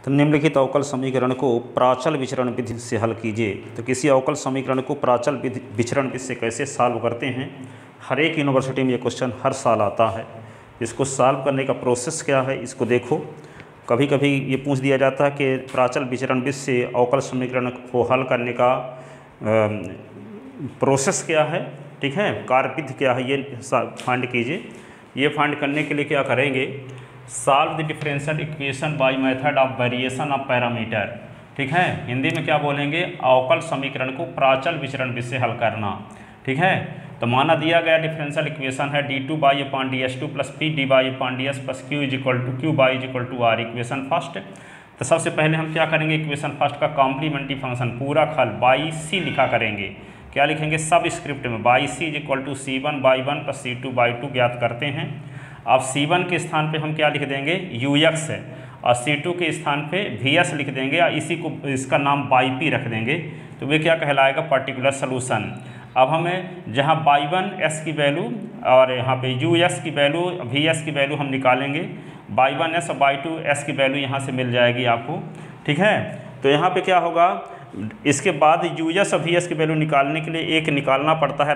तो निम्नलिखित अवकल समीकरण को प्राचल विचरण विधि से हल कीजिए। तो किसी अवकल समीकरण को प्राचल विचरण विधि से कैसे सॉल्व करते हैं, हर एक यूनिवर्सिटी में ये क्वेश्चन हर साल आता है। इसको सॉल्व करने का प्रोसेस क्या है इसको देखो। कभी कभी ये पूछ दिया जाता है कि प्राचल विचरण विधि से अवकल समीकरण को हल करने का प्रोसेस क्या है, ठीक है, कार्यविधि क्या है, ये फाइंड कीजिए। ये फाइंड करने के लिए क्या करेंगे, solve the differential equation by method of variation of parameter. ठीक है, हिंदी में क्या बोलेंगे, अवकल समीकरण को प्राचल विचरण विधि से हल करना। ठीक है, तो माना दिया गया डिफरेंशियल इक्वेशन है d2/ds2 plus p/ds plus q q r equation first. तो सबसे पहले हम क्या करेंगे, इक्वेशन फर्स्ट का कॉम्प्लीमेंट्री फंक्शन पूरा खल बाई सी लिखा करेंगे। क्या लिखेंगे, सब स्क्रिप्ट में by C = c1/1 plus c2/2 ज्ञात करते हैं। अब c1 के स्थान पे हम क्या लिख देंगे, ux है, और c2 के स्थान पे vs लिख देंगे, और इसी को इसका नाम बाई पी रख देंगे। तो वे क्या कहलाएगा, पर्टिकुलर सलूशन। अब हमें जहाँ बाई1 s की वैल्यू और यहाँ पे us की वैल्यू vs की वैल्यू हम निकालेंगे, बाई1 s और बाई2 s की वैल्यू यहाँ से मिल जाएगी आपको। ठीक है, तो यहाँ पे क्या होगा, इसके बाद यूएस और vs की वैल्यू निकालने के लिए एक निकालना पड़ता है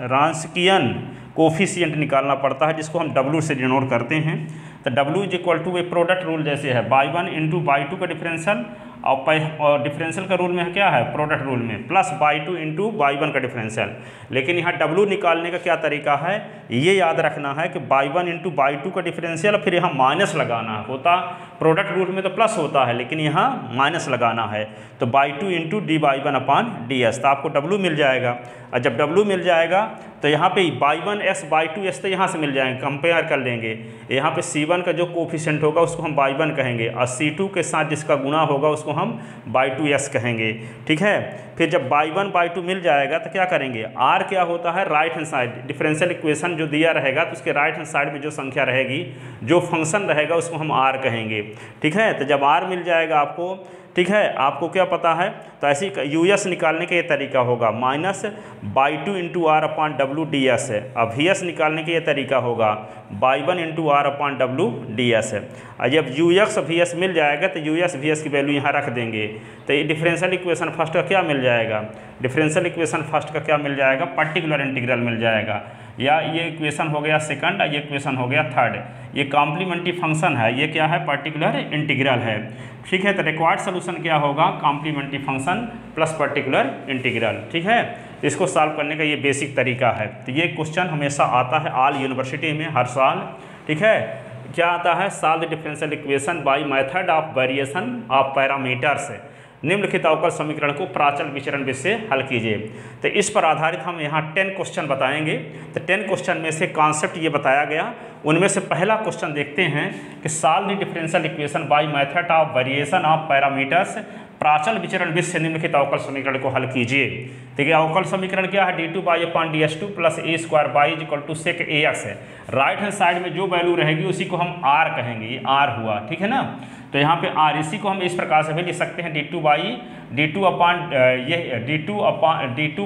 रांस्कियन कोफिशिएंट निकालना पड़ता है, जिसको हम W से डिनोट करते हैं। तो W = एक प्रोडक्ट रूल जैसे है, बाई1 × बाई2 का डिफरेंशियल, और डिफरेंशियल का रूल में क्या है, प्रोडक्ट रूल में, प्लस बाई2 × बाई1 का डिफरेंशियल। लेकिन यहाँ W निकालने का क्या तरीका है, ये याद रखना है कि बाई1 × बाई2 का डिफरेंशियल, फिर यहाँ माइनस लगाना होता, प्रोडक्ट रूल में तो प्लस होता है लेकिन यहाँ माइनस लगाना है। तो बाई2 × d/1/ds, तो आपको W मिल जाएगा। और जब W मिल जाएगा तो यहाँ पे बाई1s बाई2s तो यहाँ से मिल जाएंगे, कंपेयर कर लेंगे। यहाँ पे c1 का जो कोफिशिएंट होगा उसको हम बाई1 कहेंगे, और c2 के साथ जिसका गुणा होगा उसको हम बाई2s कहेंगे। ठीक है, फिर जब बाई1 बाई2 मिल जाएगा तो क्या करेंगे, r क्या होता है, right hand side, differential equation जो दिया रहेगा तो उसके राइट हैंड साइड में जो संख्या रहेगी, जो फंक्शन रहेगा उसको हम r कहेंगे। ठीक है, तो जब r मिल जाएगा आपको, ठीक है, आपको क्या पता है, तो ऐसी यूएस निकालने का ये तरीका होगा, माइनस बाई2 × r/w/ds है। अब vs निकालने का ये तरीका होगा, बाई1 × r/w/ds है। और जब ux vs मिल जाएगा तो ux vs की वैल्यू यहाँ रख देंगे। तो ये डिफरेंशियल इक्वेशन फर्स्ट का क्या मिल जाएगा, डिफरेंशियल इक्वेशन फर्स्ट का क्या मिल जाएगा, पर्टिकुलर इंटीग्रल मिल जाएगा। या ये इक्वेशन हो गया सेकंड, ये इक्वेशन हो गया थर्ड। ये कॉम्प्लीमेंट्री फंक्शन है, ये क्या है, पर्टिकुलर इंटीग्रल है। ठीक है, तो रिक्वायर्ड सॉल्यूशन क्या होगा, complementary function plus particular integral. ठीक है, इसको सॉल्व करने का ये बेसिक तरीका है। तो ये क्वेश्चन हमेशा आता है ऑल यूनिवर्सिटी में हर साल। ठीक है, क्या आता है, solve the differential equation by method of variation of parameters, निम्नलिखित अवकल समीकरण को प्राचल विचरण विधि से हल कीजिए। तो इस पर आधारित हम यहाँ 10 क्वेश्चन बताएंगे। तो 10 क्वेश्चन में से कॉन्सेप्ट ये बताया गया, उनमें से पहला क्वेश्चन देखते हैं कि solve the differential equation by method of variation of parameters, प्राचल विचरण विधि से निम्नलिखित अवकल समीकरण को हल कीजिए। देखिए अवकल समीकरण क्या है, d2/ds2 plus a² = sec ax है। राइट हैंड साइड में जो वैल्यू रहेगी उसी को हम r कहेंगे, ये r हुआ। ठीक है ना, तो यहाँ पे r, इसी को हम इस प्रकार से भी लिख सकते हैं, d2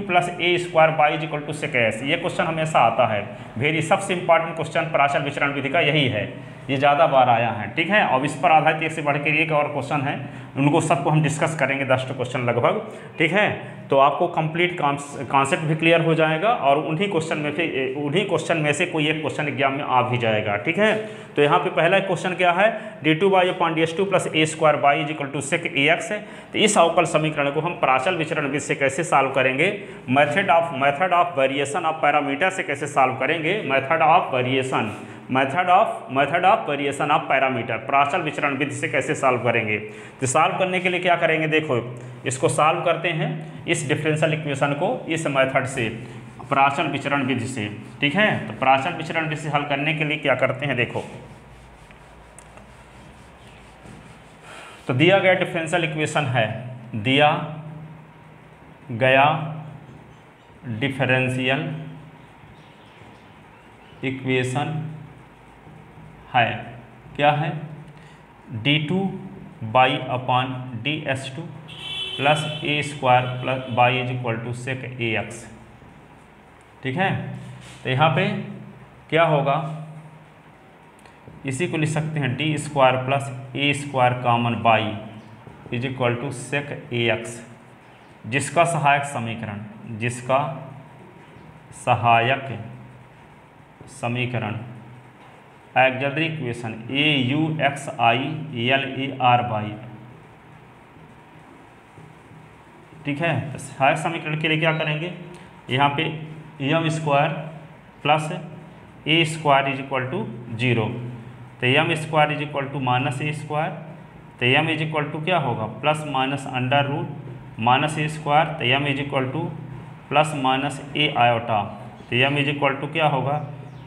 plus a² = sec ax। ये क्वेश्चन हमेशा आता है, वेरी सबसे इंपॉर्टेंट क्वेश्चन प्राचल विचरण विधि का यही है, ये ज़्यादा बार आया है। ठीक है, अब इस पर आधारित एक से बढ़ कर एक और क्वेश्चन है, उनको सबको हम डिस्कस करेंगे, 10 क्वेश्चन लगभग। ठीक है, तो आपको कंप्लीट कॉन्सेप्ट भी क्लियर हो जाएगा, और उन्हीं क्वेश्चन में से कोई एक क्वेश्चन एग्जाम में आ भी जाएगा। ठीक है, तो यहाँ पे पहला क्वेश्चन क्या है, d2/ds2 plus a² = sec ax है। तो इस अवकल समीकरण को हम प्राचल विचरण विधि से कैसे सॉल्व करेंगे, method of variation of parameter से कैसे सॉल्व करेंगे, method of variation of parameter, प्राचल विचरण विधि से कैसे सॉल्व करेंगे। तो सॉल्व करने के लिए क्या करेंगे, देखो इसको सॉल्व करते हैं, इस डिफरेंशियल इक्वेशन को इस मेथड से, प्राचल विचरण विधि से। ठीक है, तो प्राचल विचरण विधि से हल करने के लिए क्या करते हैं, देखो तो दिया गया डिफरेंशियल इक्वेशन है, दिया गया डिफरेंशियल इक्वेशन है, क्या है, d2/ds2 plus a² = sec ax। ठीक है, तो यहाँ पे क्या होगा, इसी को लिख सकते हैं D square plus A square common Y is equal to sec A X, जिसका सहायक समीकरण, जिसका सहायक समीकरण auxiliary equation A U X I L A R Y, ठीक है। तो सहायक समीकरण के लिए क्या करेंगे, यहाँ पे M square plus A square is equal to 0, तो M square is equal to minus A square, तो एम इज इक्वल टू क्या होगा plus minus under root minus A square, तो M is equal to plus minus A iota, तो M is equal to क्या होगा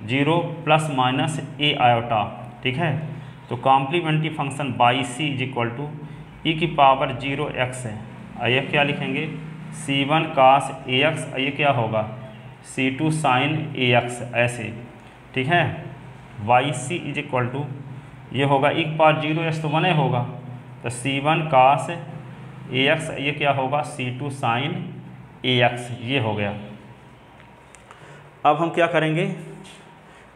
0 plus minus A iota, ठीक है। तो complementary function Y C is equal to E की power 0x है, ये क्या लिखेंगे C1 cos AX, ये क्या होगा C2 sin AX, ऐसे, ठीक है। Y C is equal to ये होगा ई की पावर 0x तो 1 होगा, तो C1 cos AX, ये क्या होगा C2 sin AX, ये हो गया। अब हम क्या करेंगे,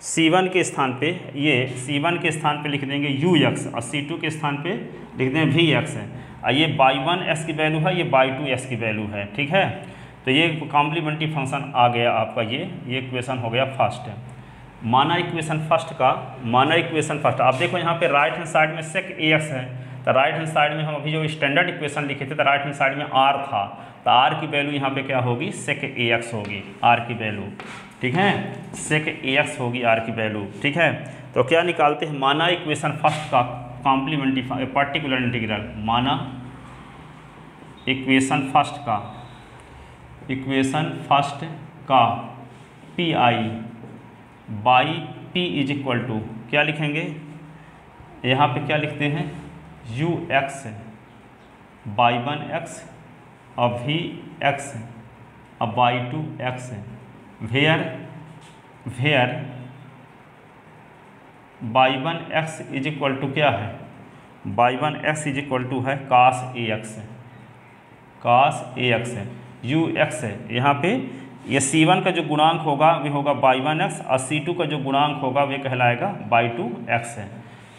C1 के स्थान पे, ये C1 के स्थान पे लिख देंगे UX और C2 के स्थान पे लिख देंगे VX है, और ये बाई 1 की वैल्यू है, ये बाई 2 की वैल्यू है, ठीक है। तो ये कॉम्प्लीमेंट्री फंक्शन आ गया आपका, ये इक्वेशन हो गया फर्स्ट। माना इक्वेशन फर्स्ट का, माना इक्वेशन फर्स्ट, आप देखो यहाँ पे राइट हैंड साइड में सेक AX है, तो राइट हैंड साइड में हम अभी जो स्टैंडर्ड इक्वेशन लिखे थे तो राइट हैंड साइड में R था, तो R की वैल्यू यहाँ पे क्या होगी सेक AX होगी, R की वैल्यू, ठीक है, सेक AX होगी R की वैल्यू, ठीक है। तो क्या निकालते हैं, माना इक्वेशन फर्स्ट का कॉम्प्लीमेंट्री पर्टिकुलर इंटीग्रल, माना इक्वेशन फर्स्ट का P I by P is equal to क्या लिखेंगे, यहाँ पे क्या लिखते हैं यू एक्स बाई 1x और वी एक्स और Y 2x, where Y 1x is equal to क्या है, Y 1x is equal to है cos AX है, यू एक्स है, यहाँ पे ये C1 का जो गुणांक होगा वे होगा बाई 1x और C2 का जो गुणांक होगा वे कहलाएगा बाई 2x है।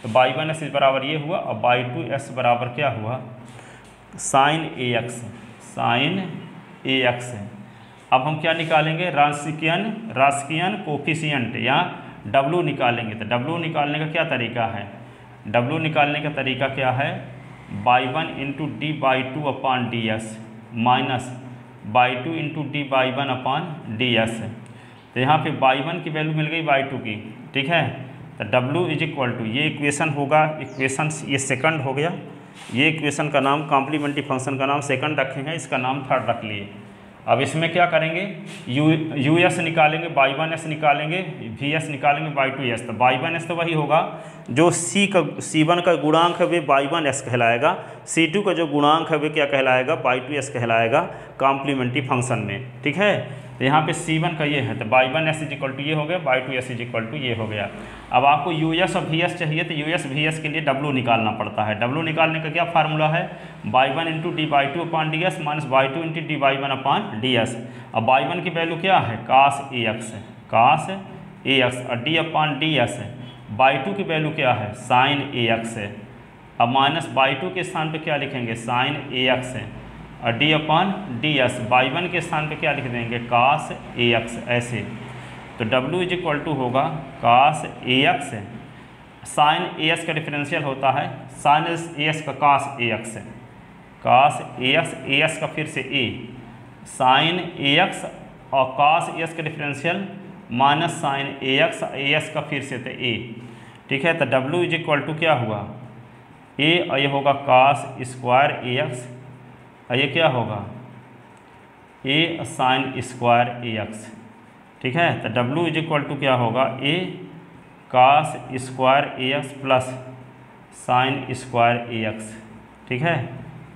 तो बाई 1x बराबर ये हुआ और बाई 2x बराबर क्या हुआ साइन AX है। अब हम क्या निकालेंगे, राशियन कोफिशिएंट या W निकालेंगे। तो W निकालने का क्या तरीका है, W निकालने का तरीका क्या है, by 1 into D by 2 upon D S minus by 2 into D by 1 upon D S है। तो यहाँ पे बाई 1 की वैल्यू मिल गई बाई 2 की, ठीक है। तो W इज इक्वल टू ये इक्वेशन होगा, इक्वेशन ये सेकंड हो गया, ये इक्वेशन का नाम कॉम्प्लीमेंट्री फंक्शन का नाम सेकंड रखे हैं, इसका नाम थर्ड रख लिए। अब इसमें क्या करेंगे, यू एस निकालेंगे, बाई 1s निकालेंगे, वी एस निकालेंगे, बाई 2s। तो बाई 1s तो वही होगा जो C1 का गुणांक है वे बाई 1s कहलाएगा, C2 का जो गुणांक है वे क्या कहलाएगा बाई 2s कहलाएगा कॉम्प्लीमेंट्री फंक्शन में, ठीक है। तो यहाँ पे C1 का ये है, तो by 1s is equal to ये हो गया, by 2s is equal to ये हो गया। अब आपको US और VS चाहिए, तो US VS के लिए W निकालना पड़ता है। W निकालने का क्या फार्मूला है, by 1 into D by 2 upon D S minus by 2 into D by 1 upon D S. अब बाई 1 की वैल्यू क्या है cos AX और डी अपॉन डी एस है, बाई 2 की वैल्यू क्या है साइन AX है। अब माइनस बाई 2 के स्थान पे क्या लिखेंगे साइन AX है और D upon D S, by 1 के स्थान पे क्या लिख देंगे cos AX, ऐसे। तो W इज इक्वल टू होगा cos AX है, साइन AX का डिफरेंशियल होता है साइन AX का cos AX है, cos AX का फिर से A, साइन AX और cos AX का डिफरेंशियल माइनस साइन AX का फिर से A, ठीक है। तो W इज इक्वल टू क्या हुआ A और ये होगा cos स्क्वायर AX और ये क्या होगा A साइन स्क्वायर AX, ठीक है। तो W इज इक्वल टू क्या होगा A cos square AX plus sine square AX, ठीक है।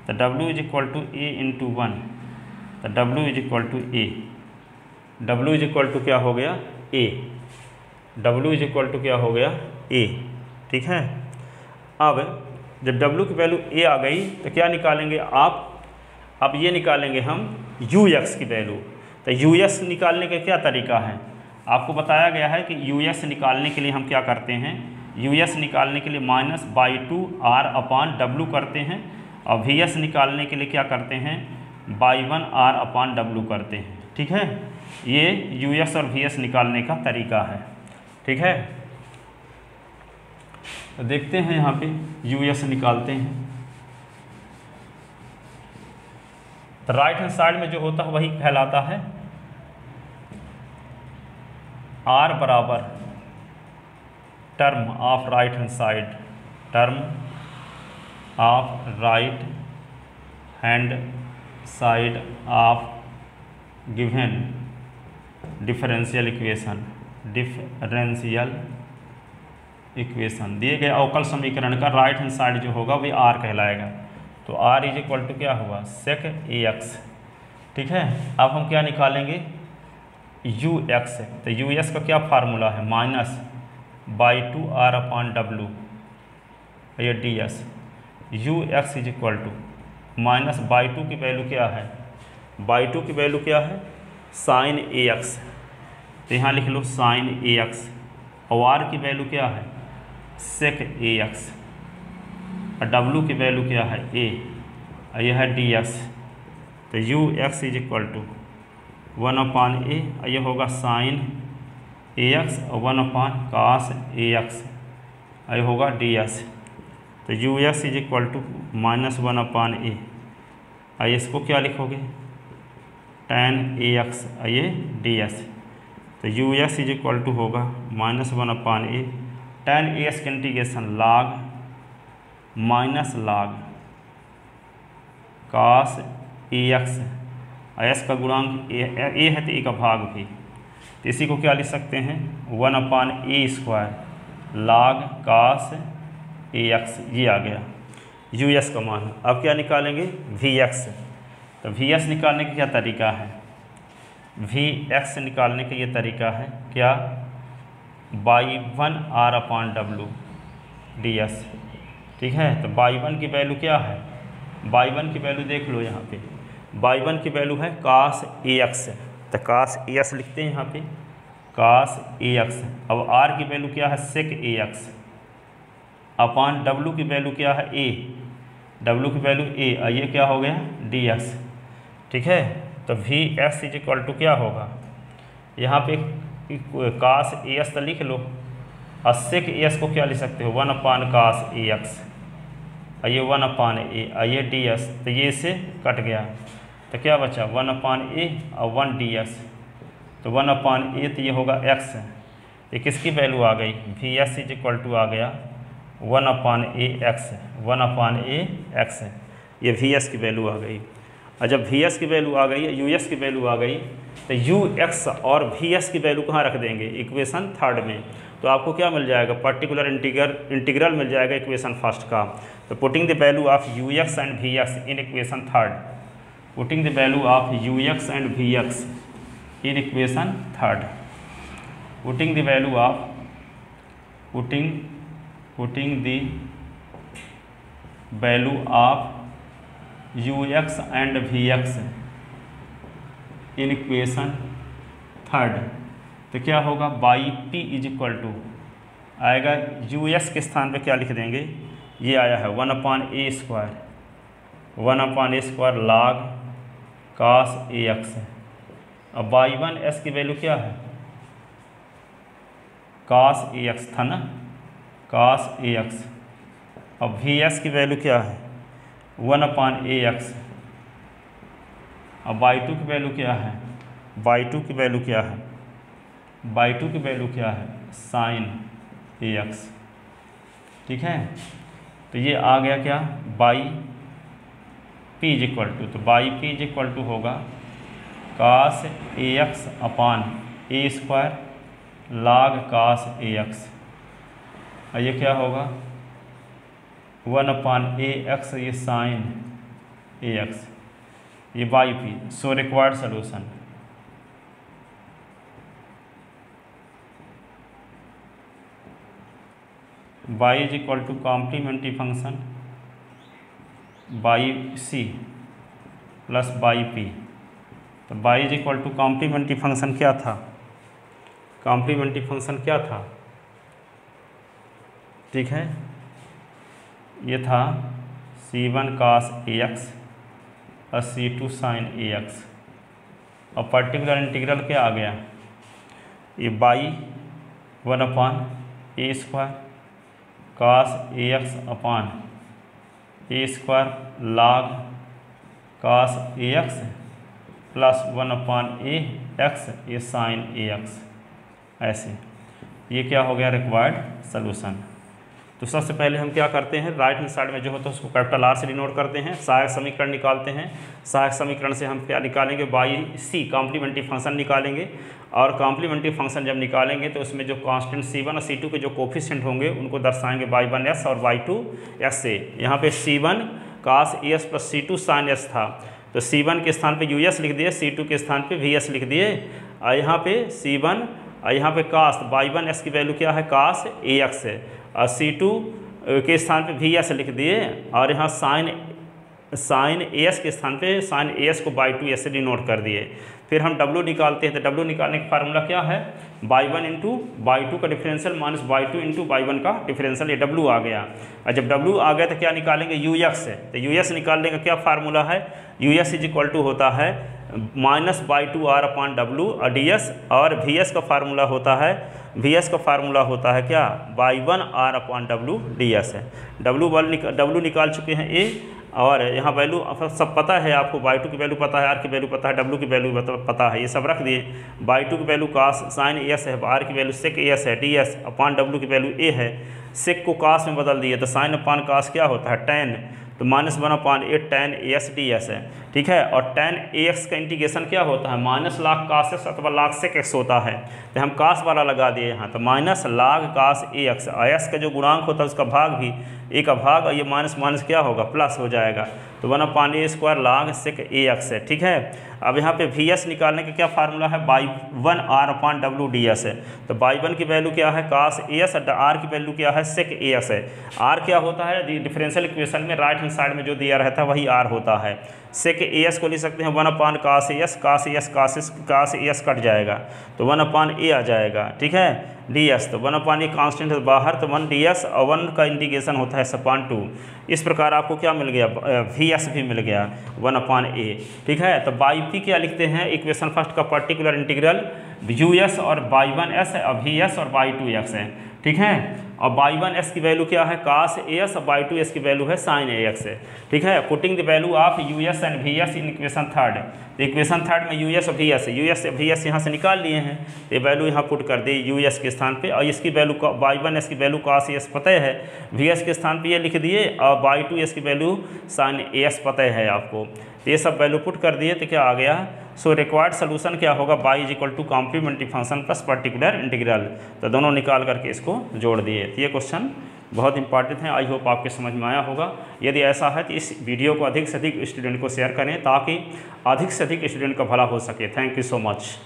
तो W is equal to A into 1, तो W is equal to A, W is equal to क्या हो गया A, W is equal to क्या हो गया A, ठीक है। अब जब W की वैल्यू A आ गई तो क्या निकालेंगे आप, अब ये निकालेंगे हम UX की वैल्यू। तो US निकालने का क्या तरीका है, आपको बताया गया है कि US निकालने के लिए हम क्या करते हैं, यू एस निकालने के लिए minus by two R upon W करते हैं, और वी एस निकालने के लिए क्या करते हैं, by one R upon W करते हैं। ठीक है, ये यू एस और वी एस निकालने का तरीका है। ठीक है, तो देखते हैं यहाँ पे यू एस निकालते हैं। तो राइट हैंड साइड में जो होता है वही कहलाता है आर बराबर term of right hand side, term of right hand side of given differential equation, differential equation दिए गए अवकल समीकरण का राइट हैंड साइड जो होगा वही आर कहलाएगा। तो आर इज इक्वल टू क्या हुआ, सेक ए एक्स। ठीक है, अब हम क्या निकालेंगे, यू एक्स। तो यू एस का क्या फार्मूला है, minus by two R upon W, ये D S. U X is equal to minus by two की वैल्यू क्या है, बाई टू की वैल्यू क्या है, साइन ए एक्स। तो यहाँ लिख लो साइन ए एक्स, और आर की वैल्यू क्या है, सेक ए एक्स, और डब्लू की वैल्यू क्या है, ए, और यह है डी एस। तो U X is equal to 1 upon A, ये होगा साइन ए एक्स, और 1 अपान कास ए एक्स, ये होगा डी एस। तो U X is equal to minus 1 upon A, आइए इसको क्या लिखोगे, tan ए एक्स, ये डी एस। तो U X is equal to होगा minus 1 upon A, tan A X का integration log minus log cos ए x, S का गुणांक ए है तो ए का भाग भी, तो इसी को क्या लिख सकते हैं, 1 अपान ए स्क्वायर लाग कास ए एक्स, ये आ गया यू एस का मान। अब क्या निकालेंगे, वी एक्स। तो वी एस निकालने का क्या तरीका है, वी एक्स निकालने का ये तरीका है क्या, by one R upon W D S. ठीक है, तो बाई वन की वैल्यू क्या है, बाई वन की वैल्यू देख लो यहाँ पे, बाई वन की वैल्यू है कास ए एक्स, तो कास ए एक्स लिखते हैं यहाँ पे, कास ए एक्स। अब आर की वैल्यू क्या है, sec A x, upon W की वैल्यू क्या है, ए, डब्लू की वैल्यू ए, ये क्या हो गया, डी एक्स। ठीक है, तो V X is equal to क्या होगा, यहाँ पे कास ए एक्स तो लिख लो, और सेक ए एक्स को क्या लिख सकते हो, 1 अपान कास ए एक्स, ये 1 अपान ए, ये डी एस। तो ये इससे कट गया, तो क्या बचा, 1 अपान ए और 1 डी एस। तो 1 अपान ए तो ये होगा एक्स, ये किसकी वैल्यू आ गई, V S is equal to आ गया 1 upon A X, 1 upon A X, ये वी एस की वैल्यू आ गई। और जब वी एस की वैल्यू आ गई, यू एस की वैल्यू आ गई, तो यू एक्स और वी एस की वैल्यू कहाँ रख देंगे, इक्वेशन थर्ड में। तो आपको क्या मिल जाएगा, पर्टिकुलर इंटीग्रल मिल जाएगा इक्वेशन फर्स्ट का। तो putting the value of U X and V X in equation third, putting the value of U X and V X in equation third, putting the value of putting the value of U X and V X in equation third, तो क्या होगा, by P is equal to आएगा, U S के स्थान पे क्या लिख देंगे, ये आया है 1 अपान ए स्क्वायर, 1 अपान ए स्क्वायर लाग कास ए एक्स। अब बाई वन एस की वैल्यू क्या है, कास ए एक्स था ना, कास ए एक्स। अब वी एस की वैल्यू क्या है, 1 अपान ए एक्स। अब बाई टू की वैल्यू क्या है, बाई टू की वैल्यू क्या है, बाई टू की वैल्यू क्या है, साइन ए एक्स। ठीक है, तो ये आ गया क्या, Y P is equal to, तो Y P is equal to होगा कास ए एक्स अपान ए स्क्वायर लाग कास ए एक्स, और ये क्या होगा 1 अपान ए एक्स, ये साइन ए एक्स, ये by P. So required solution, by is equal to complementary function Y C plus by P. तो by is equal to complementary function क्या था, कॉम्प्लीमेंट्री फंक्शन क्या था, ठीक है, ये था C1 cos AX और C2 sin AX, और पर्टिकुलर इंटीग्रल क्या आ गया, ये by 1/a² cos AX upon a² log cos AX plus 1/ax ये sin AX। ऐसे ये क्या हो गया रिक्वायर्ड सलूशन। तो सबसे पहले हम क्या करते हैं, राइट हैंड साइड में जो होता है उसको कैपिटल R से डिनोट करते हैं, सहायक समीकरण निकालते हैं। सहायक समीकरण से हम क्या निकालेंगे, बाई C कॉम्प्लीमेंट्री फंक्शन निकालेंगे, और कॉम्प्लीमेंट्री फंक्शन जब निकालेंगे तो उसमें जो कांस्टेंट C1 और C2 के जो कोफिशिएंट होंगे उनको दर्शाएंगे y1s और y2s से। यहाँ पे C1 cos AS plus C2 sin S था, तो C1 के स्थान पे US लिख दिए, C2 के स्थान पे VS लिख दिए, और यहाँ पे C1 और यहाँ पे cos y1s की वैल्यू क्या है cos AX है, और C2 के स्थान पे VS लिख दिए, और यहाँ sin AS के स्थान पे sin AS को y2s से डिनोट कर दिए। फिर हम W निकालते हैं, तो W निकालने का फार्मूला क्या है, y1 इंटू y2 का differential minus y2 into y1 का डिफरेंशियल, ये W आ गया। और जब W आ गया तो क्या निकालेंगे, UX है, तो US निकालने का क्या फार्मूला है, US इज इक्वल टू होता है माइनस y2r अपान W, और DS और VS का फार्मूला होता है, VS का फार्मूला होता है क्या, y1r अपान W DS है। W निकाल चुके हैं A, और यहाँ वैल्यू सब पता है आपको, y2 की वैल्यू पता है, r की वैल्यू पता है, W की वैल्यू पता है, ये सब रख दिए। y2 की वैल्यू cos sin AS है, r की वैल्यू sec AS है, ds अपान W की वैल्यू a है। sec को cos में बदल दिए तो sin अपान cos क्या होता है tan, तो -1/8 tan AS ds है, ठीक है। और tan AX का इंटीग्रेशन क्या होता है, माइनस log cos x अथवा log sec x होता है, तो हम cos वाला लगा दिए यहाँ, तो minus log cos AX, AS का जो गुणांक होता है उसका भाग भी a का भाग, और ये माइनस माइनस क्या होगा प्लस हो जाएगा, तो 1/a² log sec AX है, ठीक है। अब यहाँ पे VS निकालने का क्या फार्मूला है, y1r अपान W ds है, तो y1 की वैल्यू क्या है cos AS, और r की वैल्यू क्या है sec AS है। r क्या होता है, डिफरेंशियल इक्वेशन में राइट हैंड साइड में जो दिया रहता है वही r होता है। sec AS को लिख सकते हैं 1/cos AS कट जाएगा तो 1/a आ जाएगा, ठीक है। ds तो 1/a कांस्टेंट है बाहर, तो 1 ds और 1 का इंटीग्रेशन होता है s/2। इस प्रकार आपको क्या मिल गया, VS भी मिल गया 1/a, ठीक है। तो बाई पी क्या लिखते हैं, इक्वेशन फर्स्ट का पर्टिकुलर इंटीग्रल US और y1s है, और VS और y2x है, ठीक है। और y1s की वैल्यू क्या है cos AS, और y2s की वैल्यू है sin AX है, ठीक है। Putting the value of US and VS in equation third, तो इक्वेशन थर्ड में US और VS है, US और VS यहाँ से निकाल लिए हैं, तो ये वैल्यू यहाँ पुट कर दी US के स्थान पे, और इसकी वैल्यू y1s की वैल्यू cos AS पता है, VS के स्थान पे ये लिख दिए, और y2s की वैल्यू sin AS पता है आपको, तो ये सब वैल्यू पुट कर दिए, तो क्या आ गया, सो रिक्वायर्ड सोल्यूशन क्या होगा, y is equal to complementary function plus particular integral, तो दोनों निकाल करके इसको जोड़ दिए। तो ये क्वेश्चन बहुत इंपॉर्टेंट है, आई होप आपके समझ में आया होगा। यदि ऐसा है तो इस वीडियो को अधिक से अधिक स्टूडेंट को शेयर करें ताकि अधिक से अधिक स्टूडेंट का भला हो सके। Thank you so much.